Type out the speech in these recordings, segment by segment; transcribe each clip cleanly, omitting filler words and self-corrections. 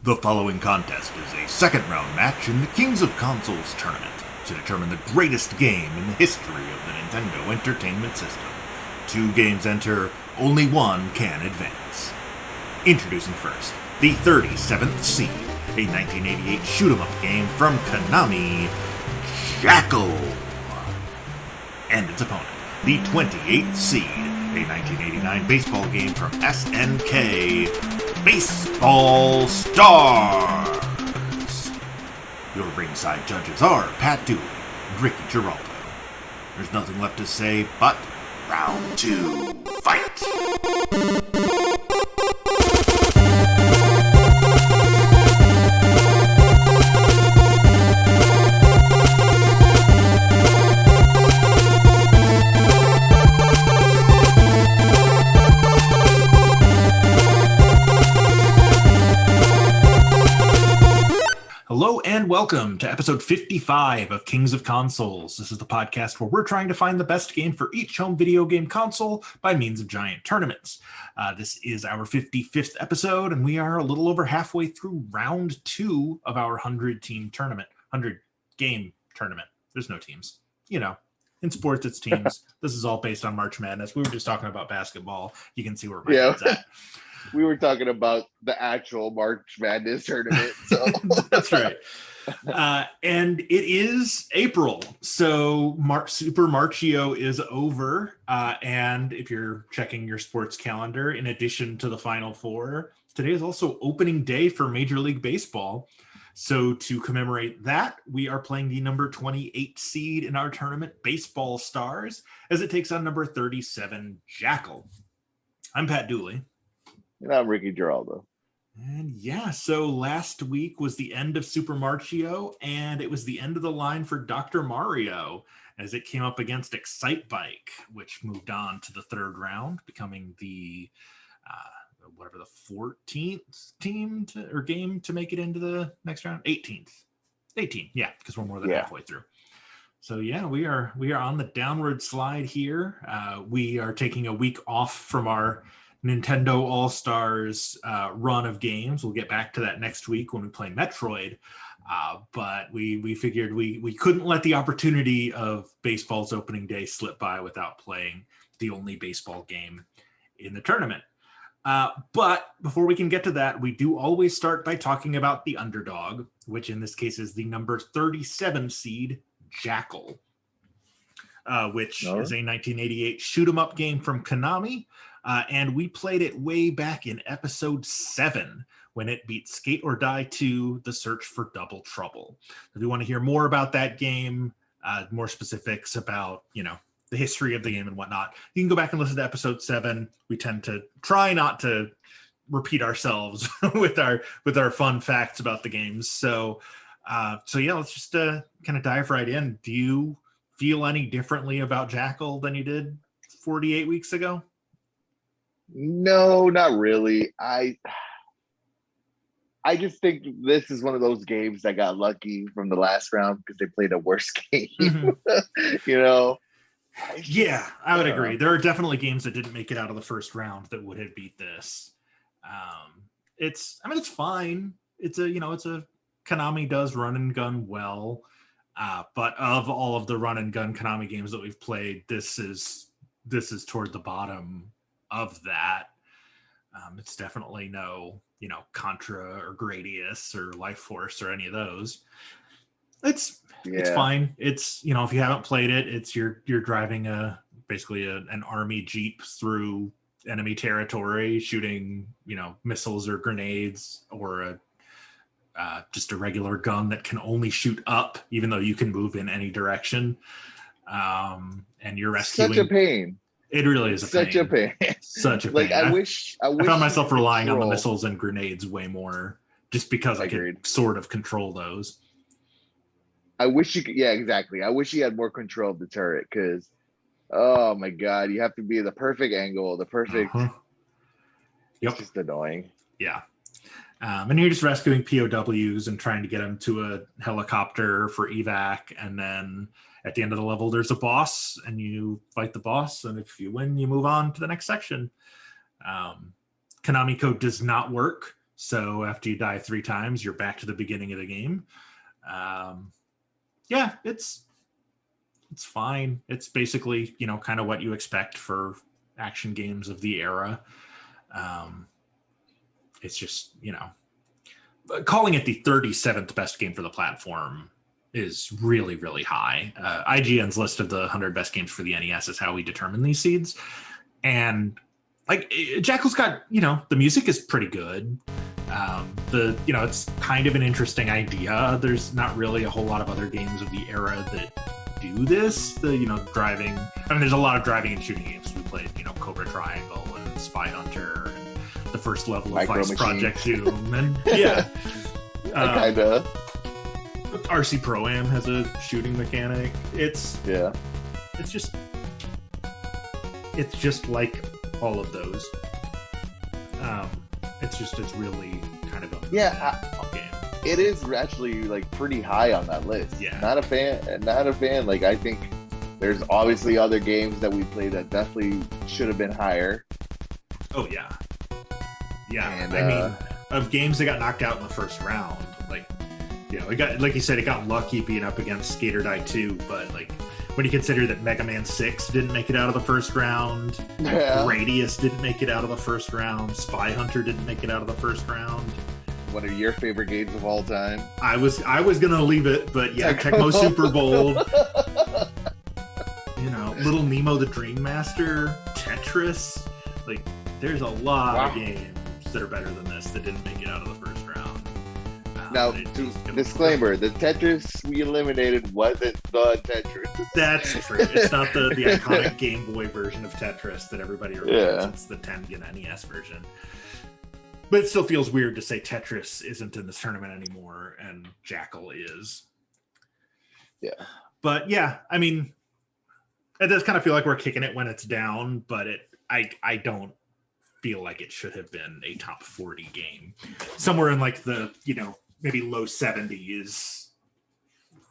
The following contest is a second-round match in the Kings of Consoles tournament to determine the greatest game in the history of the Nintendo Entertainment System. 2 games enter, only one can advance. Introducing first, the 37th seed, a 1988 shoot-'em-up game from Konami, Jackal. And its opponent, the 28th seed, a 1989 baseball game from SNK, Baseball Stars. Your ringside judges are Pat Dooley and Ricky Giraldo. There's nothing left to say but round 2, fight! Hello and welcome to episode 55 of Kings of Consoles. This is the podcast where we're trying to find the best game for each home video game console by means of giant tournaments. This is our 55th episode, and we are a little over halfway through round 2 of our 100-team tournament. 100-game tournament. There's no teams. You know, in sports, it's teams. This is all based on March Madness. We were just talking about basketball. You can see where my head's at. We were talking about the actual March Madness tournament. So. That's right. And it is April. So Super Marchio is over. And if you're checking your sports calendar, in addition to the Final Four, today is also opening day for Major League Baseball. So to commemorate that, we are playing the number 28 seed in our tournament, Baseball Stars, as it takes on number 37, Jackal. I'm Pat Dooley. And I'm Ricky Giraldo. And yeah, so last week was the end of Super Marchio, and it was the end of the line for Dr. Mario, as it came up against Excite Bike, which moved on to the third round, becoming the, the 14th team game to make it into the next round? 18th. 18, yeah, because we're more than halfway through. So yeah, we are on the downward slide here. We are taking a week off from our Nintendo All-Stars run of games. We'll get back to that next week when we play Metroid. But we figured we couldn't let the opportunity of baseball's opening day slip by without playing the only baseball game in the tournament. But before we can get to that, we do always start by talking about the underdog, which in this case is the number 37 seed, Jackal, which is a 1988 shoot-'em-up game from Konami. And we played it way back in episode 7 when it beat Skate or Die 2, The Search for Double Trouble. If you want to hear more about that game, more specifics about, the history of the game and whatnot, you can go back and listen to episode 7. We tend to try not to repeat ourselves with our fun facts about the games. So yeah, let's just kind of dive right in. Do you feel any differently about Jackal than you did 48 weeks ago? No, not really. I just think this is one of those games that got lucky from the last round because they played a worse game. Mm-hmm. Yeah, I would agree. There are definitely games that didn't make it out of the first round that would have beat this. It's fine. It's a Konami does run and gun well. But of all of the run and gun Konami games that we've played, this is toward the bottom of that. It's definitely no, Contra or Gradius or Life Force or any of those. It's fine. It's, if you haven't played it, it's you're driving basically an army jeep through enemy territory, shooting, missiles or grenades, or just a regular gun that can only shoot up, even though you can move in any direction. And you're rescuing. Such a pain. It really is Such a pain. Such a pain. Like I wish I found myself relying on the missiles and grenades way more, just because I could sort of control those. I wish you could. Yeah, exactly. I wish you had more control of the turret, because, oh my god, you have to be the perfect angle, the perfect. Yep. It's just annoying. Yeah. And you're just rescuing POWs and trying to get them to a helicopter for evac, and then at the end of the level, there's a boss, and you fight the boss, and if you win, you move on to the next section. Konami code does not work, So after you die 3 times, you're back to the beginning of the game. Yeah, it's fine. It's basically, kind of what you expect for action games of the era. It's just, calling it the 37th best game for the platform is really, really high. IGN's list of the 100 best games for the NES is how we determine these seeds. And Jackal's got, the music is pretty good. It's kind of an interesting idea. There's not really a whole lot of other games of the era that do this. Driving. There's a lot of driving and shooting games. We played, Cobra Triangle and Spy Hunter and the first level of Vice Project Doom. And yeah. Kinda. RC Pro-Am has a shooting mechanic. It's just like all of those. It's really kind of a game. It is actually like pretty high on that list. Yeah. Not a fan. Like, I think there's obviously other games that we played that definitely should have been higher. Oh yeah. Yeah. And, of games that got knocked out in the first round, it got, like you said, it got lucky being up against Skater Die 2, but when you consider that Mega Man 6 didn't make it out of the first round, Radius didn't make it out of the first round, Spy Hunter didn't make it out of the first round. One of your favorite games of all time? I was gonna leave it, but yeah, Tecmo Super Bowl. Little Nemo the Dream Master, Tetris. There's a lot of games that are better than this that didn't make it out of the first round. Now, disclaimer, the Tetris we eliminated wasn't the Tetris. That's true. It's not the iconic Game Boy version of Tetris that everybody remembers. Yeah. It's the 10 NES version. But it still feels weird to say Tetris isn't in this tournament anymore and Jackal is. Yeah. But yeah, it does kind of feel like we're kicking it when it's down, but I don't feel like it should have been a top 40 game. Somewhere in the, maybe low 70s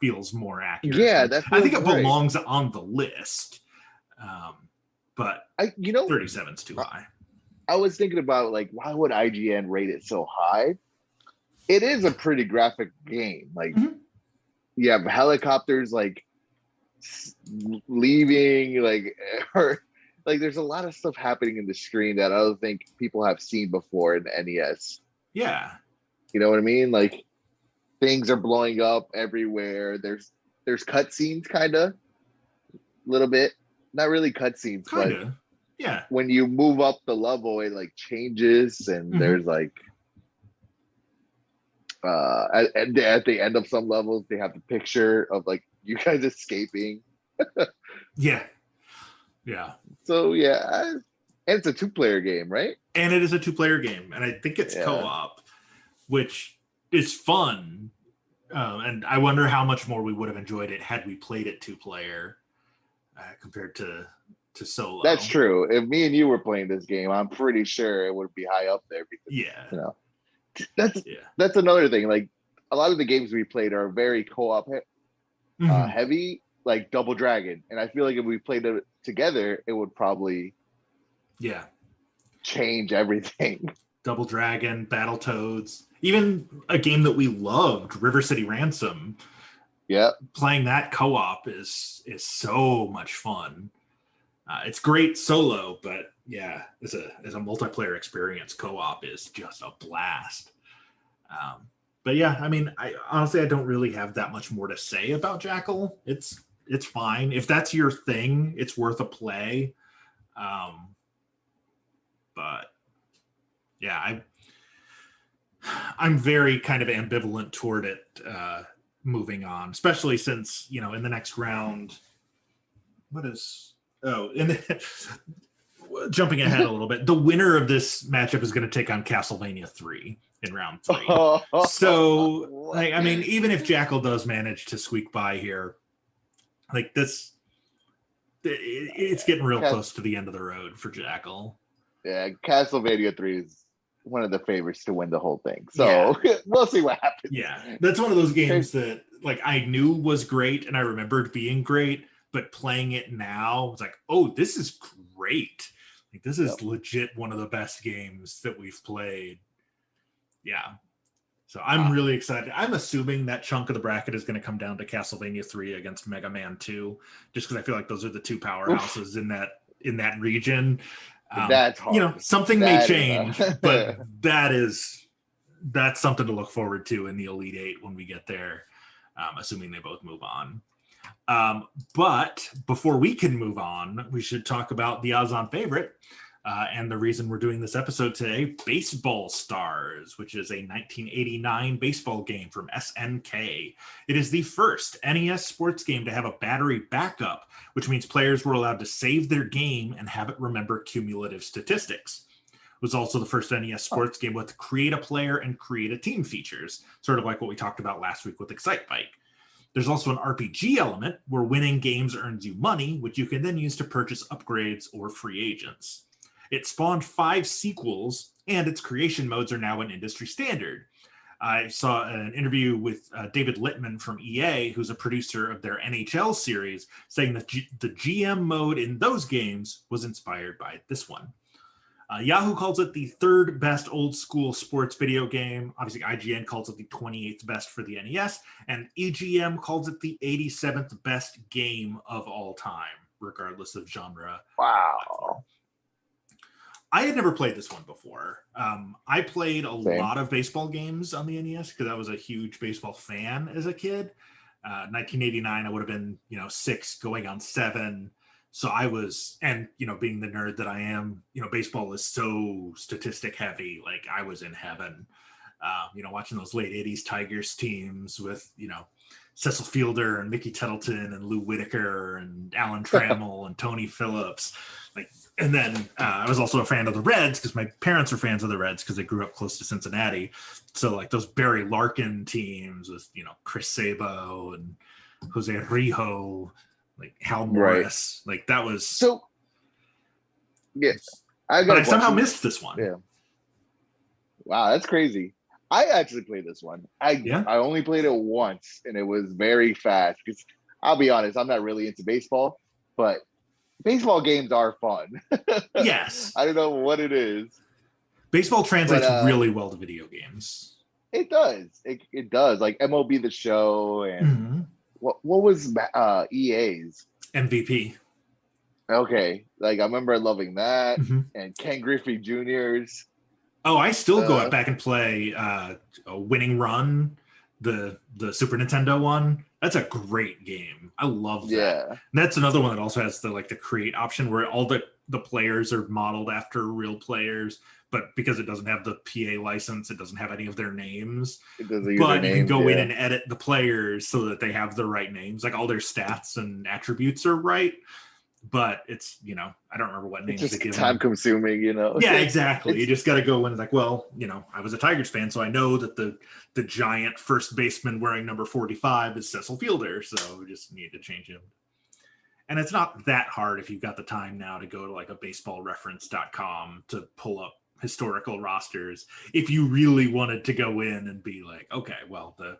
feels more accurate. Yeah, I think it belongs on the list. But 37's too high. I was thinking about why would IGN rate it so high? It is a pretty graphic game. You have helicopters leaving, or there's a lot of stuff happening in the screen that I don't think people have seen before in the NES. Yeah. You know what I mean? Things are blowing up everywhere. There's cutscenes, kind of, a little bit. Not really cutscenes, but yeah. When you move up the level, it changes, and there's at the end of some levels, they have the picture of you guys escaping. Yeah. Yeah. So yeah, and it's a 2-player game, right? And it is a 2-player game, and I think it's co-op, which is fun. And I wonder how much more we would have enjoyed it had we played it 2-player compared to solo. That's true. If me and you were playing this game, I'm pretty sure it would be high up there because that's another thing. A lot of the games we played are very co-op heavy, like Double Dragon, and I feel like if we played it together, it would probably change everything. Double Dragon, Battletoads, even a game that we loved, River City Ransom. Yeah, playing that co-op is so much fun. It's great solo, but yeah, as a multiplayer experience, co-op is just a blast. But yeah, I honestly don't really have that much more to say about Jackal. It's fine. If that's your thing, it's worth a play. But yeah, I'm very kind of ambivalent toward it moving on, especially since, in the next round, jumping ahead a little bit, the winner of this matchup is going to take on Castlevania 3 in round 3. So, even if Jackal does manage to squeak by here, this, it's getting real close to the end of the road for Jackal. Yeah, Castlevania 3 is one of the favorites to win the whole thing. So we'll see what happens. Yeah, that's one of those games that I knew was great and I remembered being great, but playing it now, it's oh, this is great. This is legit one of the best games that we've played. Yeah. So I'm really excited. I'm assuming that chunk of the bracket is going to come down to Castlevania 3 against Mega Man 2, just because I feel like those are the two powerhouses in that region. That's hard. Something may change, but that's something to look forward to in the Elite Eight when we get there, assuming they both move on. But before we can move on, we should talk about the odds-on favorite. And the reason we're doing this episode today, Baseball Stars, which is a 1989 baseball game from SNK. It is the first NES sports game to have a battery backup, which means players were allowed to save their game and have it remember cumulative statistics. It was also the first NES sports game with create a player and create a team features, sort of like what we talked about last week with Excite Bike. There's also an RPG element where winning games earns you money, which you can then use to purchase upgrades or free agents. It spawned 5 sequels, and its creation modes are now an industry standard. I saw an interview with David Littman from EA, who's a producer of their NHL series, saying that the GM mode in those games was inspired by this one. Yahoo calls it the 3rd best old school sports video game. Obviously, IGN calls it the 28th best for the NES, and EGM calls it the 87th best game of all time, regardless of genre. Wow. I had never played this one before. I played a lot of baseball games on the NES because I was a huge baseball fan as a kid. 1989, I would have been, 6 going on 7. So I was, and, being the nerd that I am, baseball is so statistic heavy. Like I was in heaven, watching those late 80s Tigers teams with, Cecil Fielder and Mickey Tettleton and Lou Whitaker and Alan Trammell and Tony Phillips. And then I was also a fan of the Reds because my parents were fans of the Reds because they grew up close to Cincinnati. So those Barry Larkin teams with, Chris Sabo and Jose Rijo, Hal Morris, that was so. Yeah, I somehow missed this one. Yeah. Wow, that's crazy. I actually played this one. I only played it once, and it was very fast. Because I'll be honest, I'm not really into baseball, but baseball games are fun. Yes, I don't know what it is. Baseball translates really well to video games. It does. It does. Like MLB The Show and what was EA's MVP. Okay, I remember loving that and Ken Griffey Jr.'s. Oh, I still go back and play a Winning Run, the Super Nintendo one. That's a great game. I love that. Yeah. And that's another one that also has the create option where all the players are modeled after real players, but because it doesn't have the PA license, it doesn't have any of their names. It doesn't but you can go in and edit the players so that they have the right names. All their stats and attributes are right. But it's, I don't remember what names they give time consuming, Yeah, exactly. You just got to go in I was a Tigers fan, so I know that the giant first baseman wearing number 45 is Cecil Fielder, so we just need to change him. And it's not that hard if you've got the time now to go to a baseballreference.com to pull up historical rosters. If you really wanted to go in and be okay, well, the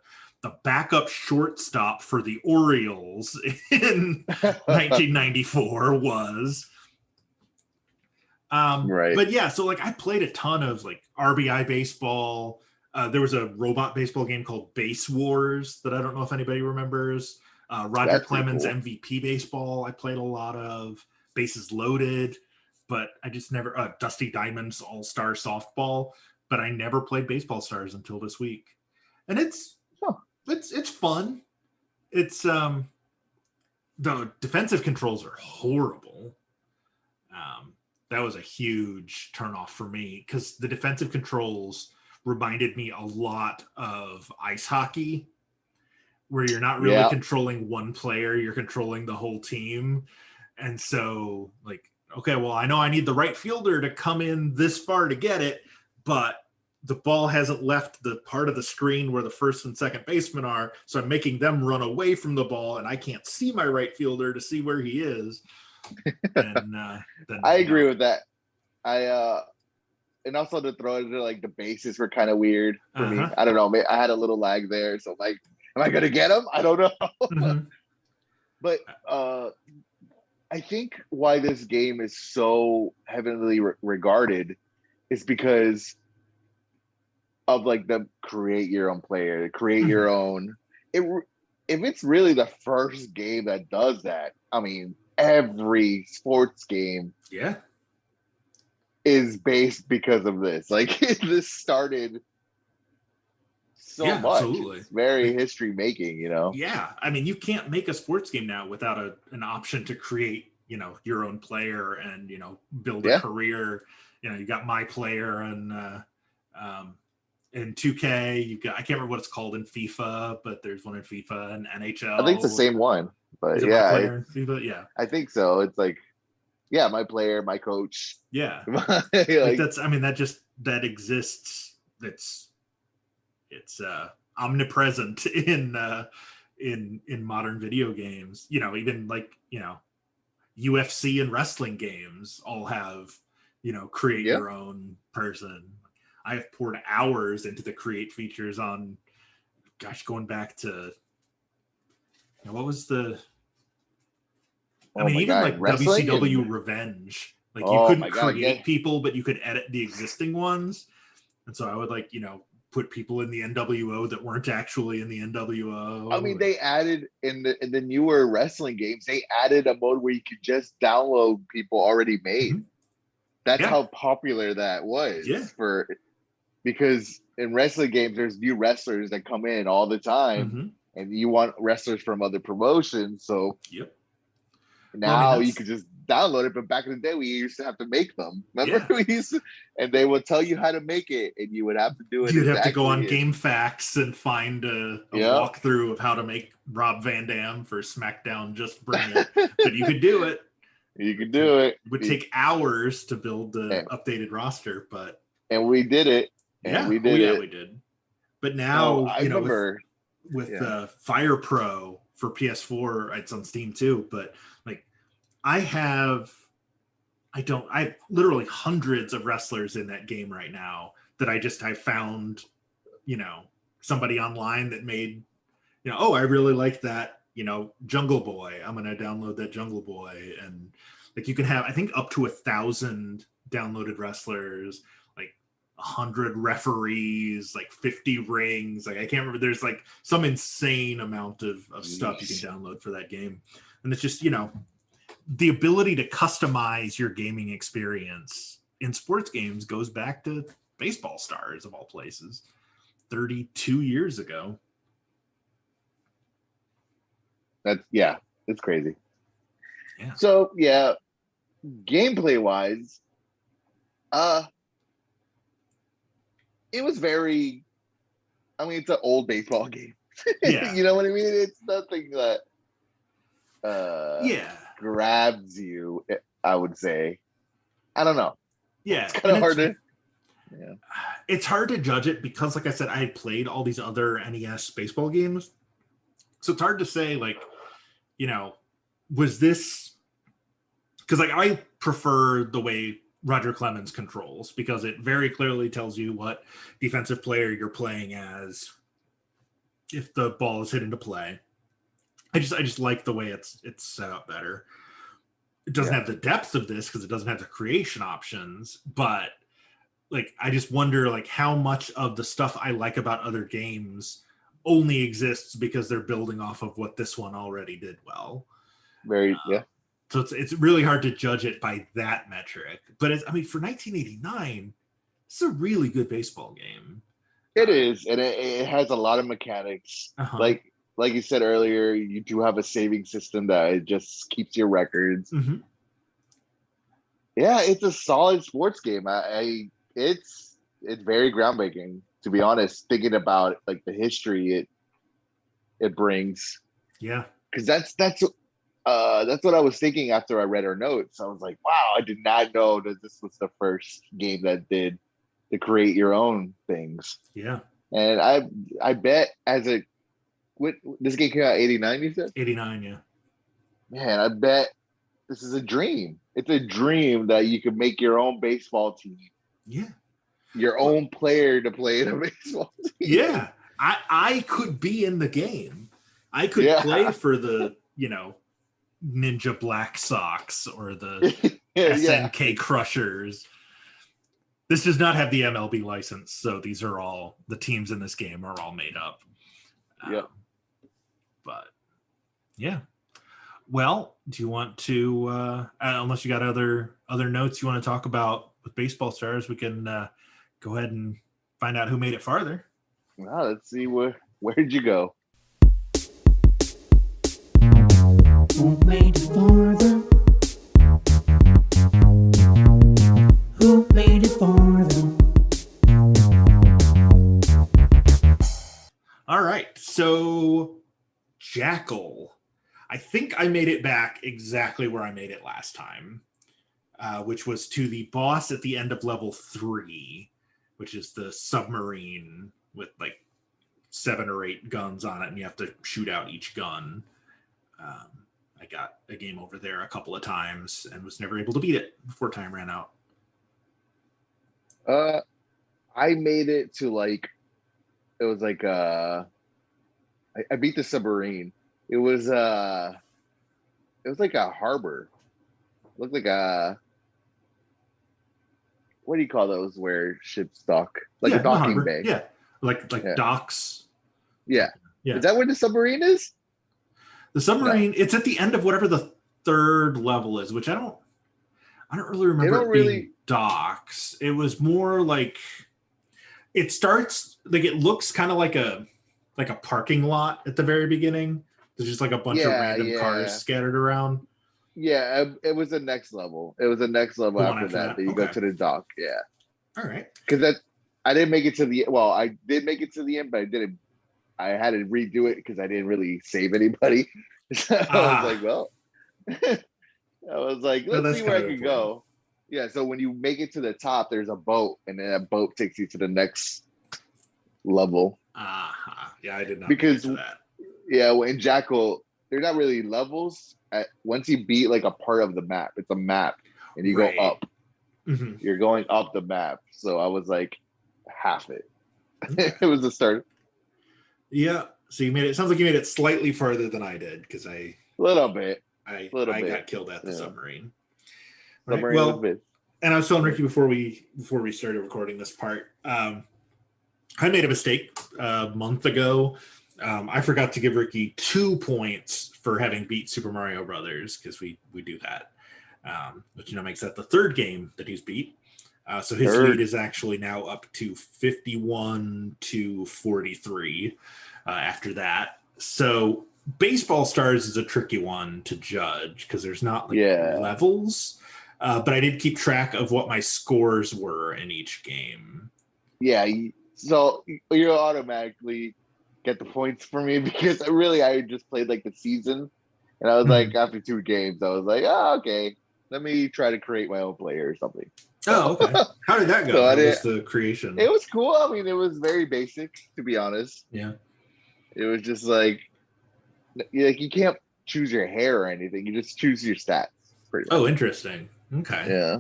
backup shortstop for the Orioles in 1994 was. Right. But yeah, so I played a ton of RBI baseball. There was a robot baseball game called Base Wars that I don't know if anybody remembers. Roger Clemens MVP baseball I played a lot of. Bases Loaded, but I just never Dusty Diamonds All-Star softball, but I never played Baseball Stars until this week. And it's fun. It's the defensive controls are horrible. That was a huge turnoff for me because the defensive controls reminded me a lot of ice hockey, where you're not really controlling one player, you're controlling the whole team. And so okay, well, I know I need the right fielder to come in this far to get it, but the ball hasn't left the part of the screen where the first and second baseman are, so I'm making them run away from the ball, and I can't see my right fielder to see where he is. And then, I agree with that. And also to throw it the bases were kind of weird for me. I don't know. I had a little lag there, so am I gonna get him? I don't know. But I think why this game is so heavily regarded is because of like the create your own player, create your own. It if it's really the first game that does that, I mean, every sports game, is based because of this. Like this started so much. Absolutely. It's very history making, you know. Yeah, I mean, you can't make a sports game now without an option to create, you know, your own player and, you know, build a career. You know, you got my player and in 2K, you got, I can't remember what it's called in FIFA, but there's one in FIFA and NHL. I think it's the same one, but is it my player in FIFA? Yeah, I think so. It's like, yeah, my player, my coach. Yeah, like that's. I mean, that exists. It's omnipresent in modern video games. You know, even like, you know, UFC and wrestling games all have, you know, create your own person. I have poured hours into the create features on, gosh, going back to, you know, what was the, I mean, even like wrestling WCW Revenge, like you couldn't create people, but you could edit the existing ones. And so I would, like, you know, put people in the NWO that weren't actually in the NWO. I mean, they added in the newer wrestling games, they added a mode where you could just download people already made. That's how popular that was because in wrestling games, there's new wrestlers that come in all the time, and you want wrestlers from other promotions. So now you could just download it. But back in the day, we used to have to make them. Remember, and they would tell you how to make it, and you would have to do it. You'd have to go on GameFAQs and find a walkthrough of how to make Rob Van Dam for SmackDown. Just bring it, but you could do it. You could do it. It would take hours to build the updated roster, and we did it. And we did it. We did. But now, I remember with Fire Pro for PS4, it's on Steam too. But like, I have literally hundreds of wrestlers in that game right now that I found, you know, somebody online that made, you know, oh, I really like that, you know, Jungle Boy. I'm going to download that Jungle Boy. And like, you can have, I think, up to 1,000 downloaded wrestlers, like 100 referees, like 50 rings. Like, I can't remember. There's like some insane amount of stuff you can download for that game. And it's just, you know, the ability to customize your gaming experience in sports games goes back to Baseball Stars, of all places, 32 years ago. It's crazy. So gameplay wise, it was very, I mean, it's an old baseball game. You know what I mean? It's nothing that grabs you, I would say. I don't know. It's kind of hard to it's hard to judge it because, like I said, I had played all these other NES baseball games, so it's hard to say, like, you know, was this, because like I prefer the way Roger Clemens controls, because it very clearly tells you what defensive player you're playing as if the ball is hit into play. I just like the way it's set up better. It doesn't have the depth of this because it doesn't have the creation options, but like, I just wonder, like, how much of the stuff I like about other games only exists because they're building off of what this one already did well. So it's really hard to judge it by that metric. But I mean, for 1989, it's a really good baseball game. It is, and it has a lot of mechanics. Like you said earlier, you do have a saving system that it just keeps your records. Yeah, it's a solid sports game. It's very groundbreaking, to be honest, thinking about like the history it brings. Because that's what I was thinking after I read our notes. I was like, wow, I did not know that this was the first game that did the create your own things. And I bet this game came out 89, you said? 89, Man, I bet this is a dream. It's a dream that you could make your own baseball team. Your own player to play in a baseball team. I could be in the game. I could play for the, you know, Ninja Black Sox or the SNK Crushers. This does not have the MLB license, so these are all the teams in this game are all made up. Yep. But yeah. Well, do you want to? Unless you got other notes you want to talk about with Baseball Stars, we can go ahead and find out who made it farther. Well, let's see where'd you go. Who made it farther? Who made it farther? All right, so Jackal. I think I made it back exactly where I made it last time, which was to the boss at the end of level 3, which is the submarine with like 7 or 8 guns on it, and you have to shoot out each gun. I got a game over there a couple of times and was never able to beat it before time ran out. I made it to like, it was like I beat the submarine. It was like a harbor. It looked like a, what do you call those where ships dock? Like a docking bay. Yeah, like docks. Yeah. Yeah. Is that where the submarine is? The submarine, it's at the end of whatever the 3rd level is, which I don't really remember it being docks. It was more like, it starts like, it looks kind of like a parking lot at the very beginning. There's just like a bunch of random cars scattered around. Yeah, it was the next level. It was the next level after that. Then you go to the dock. Yeah. All right. Because I didn't make it to the, well, I did make it to the end, but I had to redo it because I didn't really save anybody. So I was like, well, let's see where I can go. Yeah, so when you make it to the top, there's a boat, and then that boat takes you to the next level. Yeah, I did not because make it to that. Yeah, well, in Jackal, they're not really levels. Once you beat like a part of the map, it's a map, and you go up. Mm-hmm. You're going up the map. So I was like, half it. It was the start. Yeah. So you made it. Sounds like you made it slightly farther than I did because I got killed at the submarine. Right. Well, and I was telling Ricky before we started recording this part, I made a mistake a month ago. I forgot to give Ricky 2 points for having beat Super Mario Brothers because we do that, which makes that the 3rd game that he's beat. So his lead is actually now up to 51-43 after that. So Baseball Stars is a tricky one to judge because there's not levels, but I did keep track of what my scores were in each game. Yeah, so you automatically get the points for me because I just played like the season, and I was like, after 2 games, I was like, okay, let me try to create my own player or something. Oh, okay. How did that go? So How was the creation? It was cool. I mean, it was very basic, to be honest. Yeah. It was just like you can't choose your hair or anything. You just choose your stats. Pretty much. Oh, interesting. Okay. Yeah.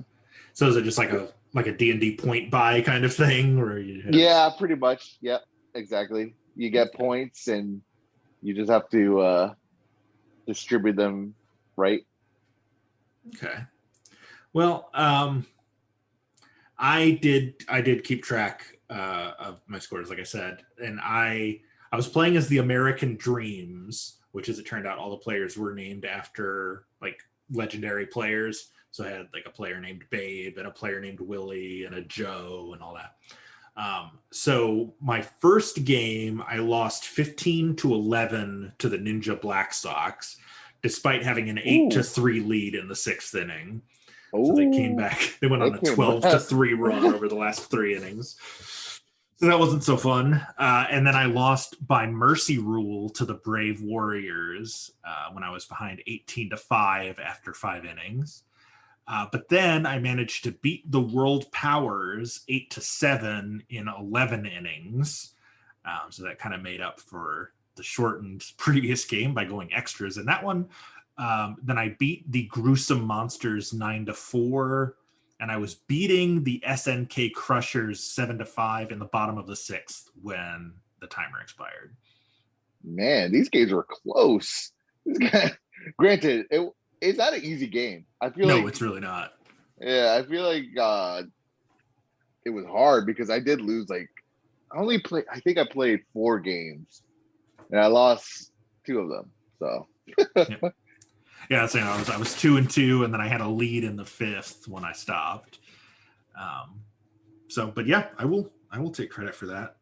So is it just like a D&D point buy kind of thing, or Yeah, pretty much. Yep, exactly. You get points, and you just have to distribute them right. Okay. Well, I did keep track of my scores, like I said, and I was playing as the American Dreams, which, as it turned out, all the players were named after like legendary players. So I had like a player named Babe and a player named Willie and a Joe and all that. So my first game, I lost 15-11 to the Ninja Black Sox, despite having an 8-3 lead in the 6th inning. So they came back. They went on a 12-3 run over the last 3 innings. So that wasn't so fun. And then I lost by mercy rule to the Brave Warriors when I was behind 18-5 after 5 innings. But then I managed to beat the World Powers 8-7 in 11 innings. So that kind of made up for the shortened previous game by going extras in that one. Then I beat the Gruesome Monsters 9-4, and I was beating the SNK Crushers 7-5 in the bottom of the 6th when the timer expired. Man, these games were close. Granted, it's not an easy game. I feel no, it's really not. Yeah, I feel like it was hard because I did lose I think I played 4 games and I lost 2 of them. So yeah, so I was 2-2, and then I had a lead in the 5th when I stopped. But yeah, I will take credit for that.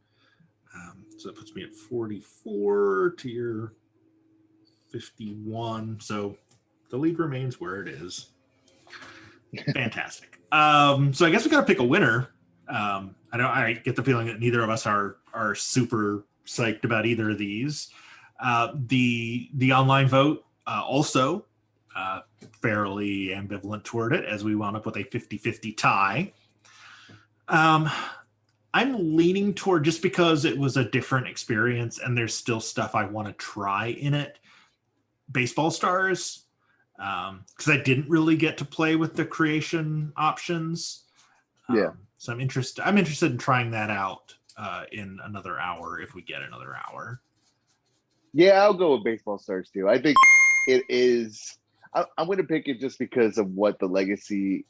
So that puts me at 44 to your 51. So the lead remains where it is. Fantastic. So I guess we got to pick a winner. I get the feeling that neither of us are super psyched about either of these. The online vote also fairly ambivalent toward it, as we wound up with a 50-50 tie. I'm leaning toward, just because it was a different experience and there's still stuff I want to try in it, Baseball Stars, because I didn't really get to play with the creation options. So I'm interested in trying that out in another hour, if we get another hour. Yeah, I'll go with Baseball Stars too. I think it is. I'm going to pick it just because of what the legacy.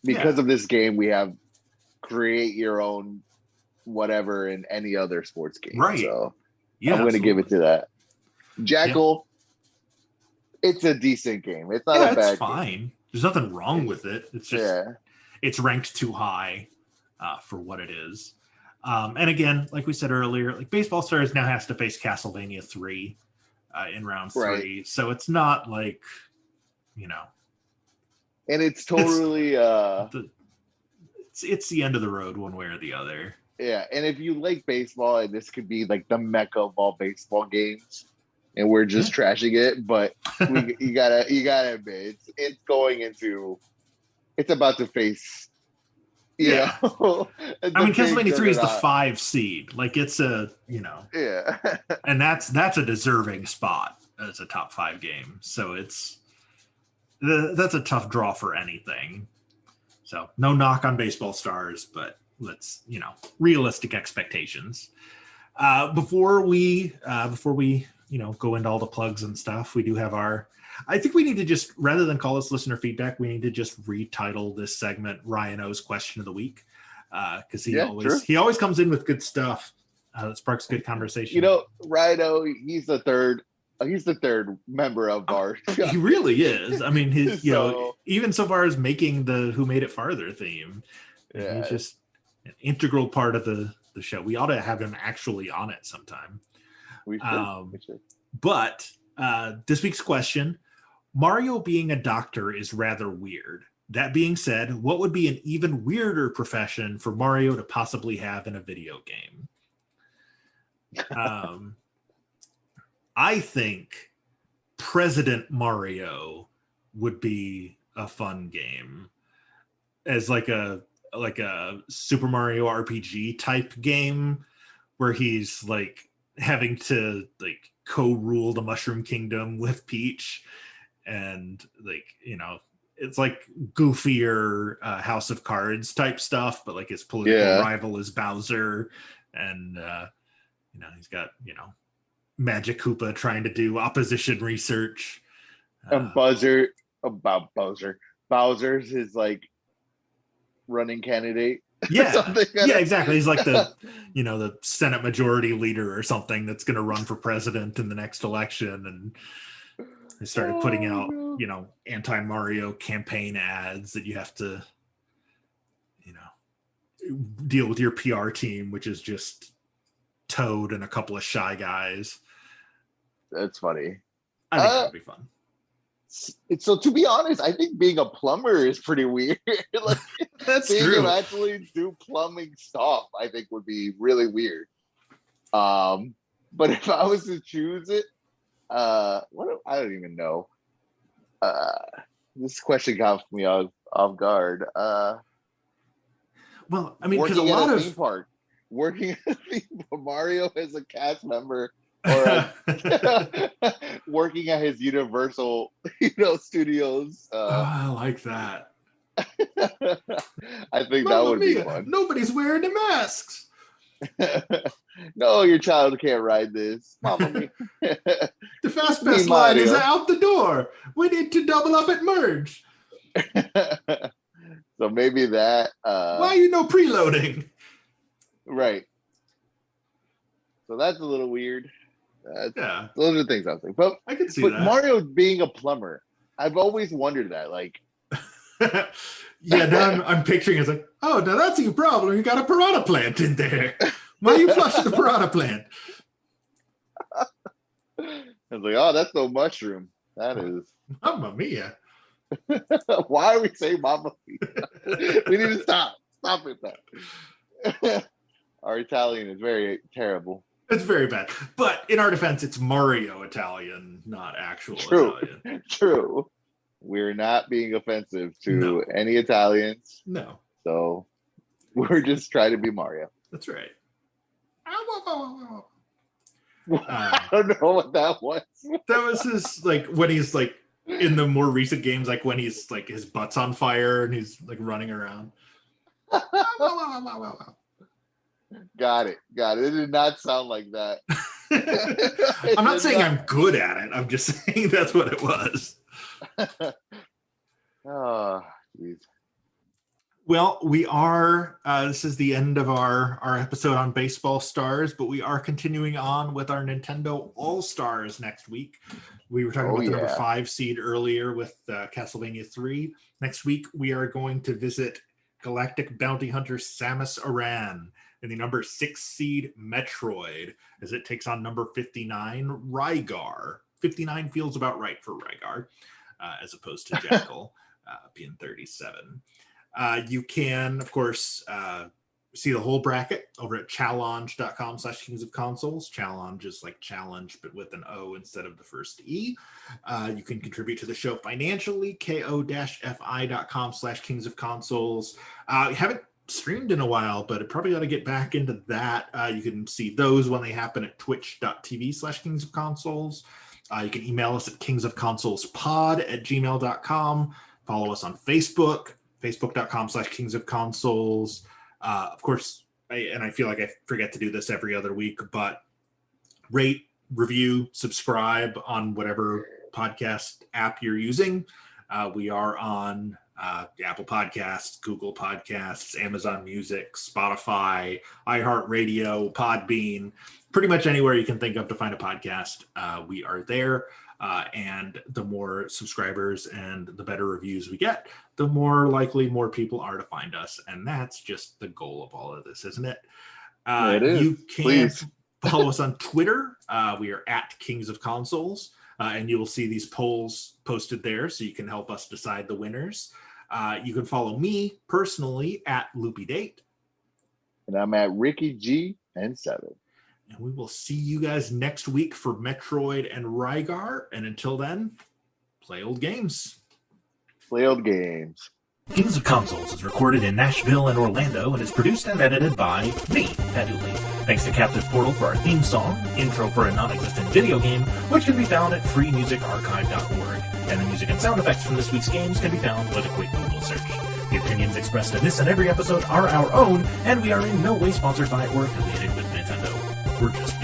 Because of this game, we have create your own whatever in any other sports game. Right. So yeah, I'm going to give it to that. Jackal, it's a decent game. It's not a bad it's fine. Game. There's nothing wrong with it. It's just it's ranked too high for what it is. And again, like we said earlier, like Baseball Stars now has to face Castlevania 3 in round 3. Right. So it's not like, and it's totally it's the end of the road one way or the other. Yeah, and if you like baseball, and this could be like the mecca of all baseball games, and we're just trashing it, but you gotta admit it's about to face. You know, I mean, Castlevania 3 is the 5 seed. Like, it's a and that's a deserving spot as a top 5 game. So that's a tough draw for anything. So no knock on Baseball Stars, but let's, realistic expectations. Before we go into all the plugs and stuff, we do have I think we need to just, rather than call this listener feedback, we need to just retitle this segment Ryan O's Question of the Week. Because he always comes in with good stuff that sparks good conversation. Ryan O, he's the third member of our show. He really is. I mean, his even so far as making the Who Made It Farther theme, he's just an integral part of the show. We ought to have him actually on it sometime. We should. But this week's question: Mario being a doctor is rather weird. That being said, what would be an even weirder profession for Mario to possibly have in a video game? I think President Mario would be a fun game, as like a Super Mario RPG type game where he's like having to like co-rule the Mushroom Kingdom with Peach, and it's like goofier House of Cards type stuff, but like his political rival is Bowser, and he's got Magic Koopa trying to do opposition research. Bowser's his like running candidate. Exactly. He's like the the Senate Majority Leader or something that's going to run for president in the next election, and they started putting out anti-Mario campaign ads that you have to deal with your PR team, which is just Toad and a couple of shy guys. That's funny. I think that would be fun. So to be honest, I think being a plumber is pretty weird. Like, that's seeing true. him actually do plumbing stuff, I think would be really weird. But if I was to choose it, I don't even know. This question got me off guard. Well, I mean, because a lot of theme park, working at a theme park, Mario as a cast member, or working at his Universal, Studios. I like that. I think that would be fun. Nobody's wearing the masks. No, your child can't ride this. Mama mia. The Fast Pass line is out the door. We need to double up at merge. So maybe that. Why you no preloading? Right. So that's a little weird. Yeah. Those are the things I was thinking. But I can see that. Mario being a plumber, I've always wondered that. Like, yeah, now I'm picturing it's like, oh, now that's your problem. You got a piranha plant in there. Why are you flushing the piranha plant? I was like, oh, that's no mushroom. That is. Mamma mia. Why are we saying Mamma mia? We need to stop. Stop it now. Our Italian is very terrible. It's very bad. But in our defense, it's Mario Italian, not actual Italian. True. We're not being offensive to any Italians. No. So we're just trying to be Mario. That's right. I don't know what that was. That was his, like, when he's like in the more recent games, like when he's like his butt's on fire and he's like running around. Got it. It did not sound like that. I'm not saying I'm good at it. I'm just saying that's what it was. Oh, geez. Well, we are, this is the end of our episode on Baseball Stars, but we are continuing on with our Nintendo All-Stars next week. We were talking about the number 5 seed earlier with Castlevania 3. Next week, we are going to visit Galactic Bounty Hunter Samus Aran and the number 6 seed Metroid as it takes on number 59 Rygar. 59 feels about right for Rygar as opposed to Jackal being 37. You can, of course, see the whole bracket over at challenge.com/Kings of Consoles. Challenge is like challenge, but with an O instead of the first E. You can contribute to the show financially, ko-fi.com/Kings of Consoles. Haven't streamed in a while, but I probably ought to get back into that. You can see those when they happen at twitch.tv/Kings of Consoles. You can email us at kingsofconsolespod@gmail.com. Follow us on Facebook, facebook.com/Kings of Consoles. Of course, I feel like I forget to do this every other week, but rate, review, subscribe on whatever podcast app you're using. We are on Apple Podcasts, Google Podcasts, Amazon Music, Spotify, iHeartRadio, Podbean, pretty much anywhere you can think of to find a podcast. We are there. And the more subscribers and the better reviews we get, the more likely more people are to find us. And that's just the goal of all of this, isn't it? It is. You can follow us on Twitter. We are at Kings of Consoles. And you will see these polls posted there so you can help us decide the winners. You can follow me personally at LoopyDate. And I'm at Ricky G-N7. And we will see you guys next week for Metroid and Rygar. And until then, play old games. Play old games. Kings of Consoles is recorded in Nashville and Orlando and is produced and edited by me, Pat Dooley. Thanks to Captive Portal for our theme song, intro for a non-existent video game, which can be found at freemusicarchive.org. And the music and sound effects from this week's games can be found with a quick Google search. The opinions expressed in this and every episode are our own, and we are in no way sponsored by or affiliated with Nintendo. We're just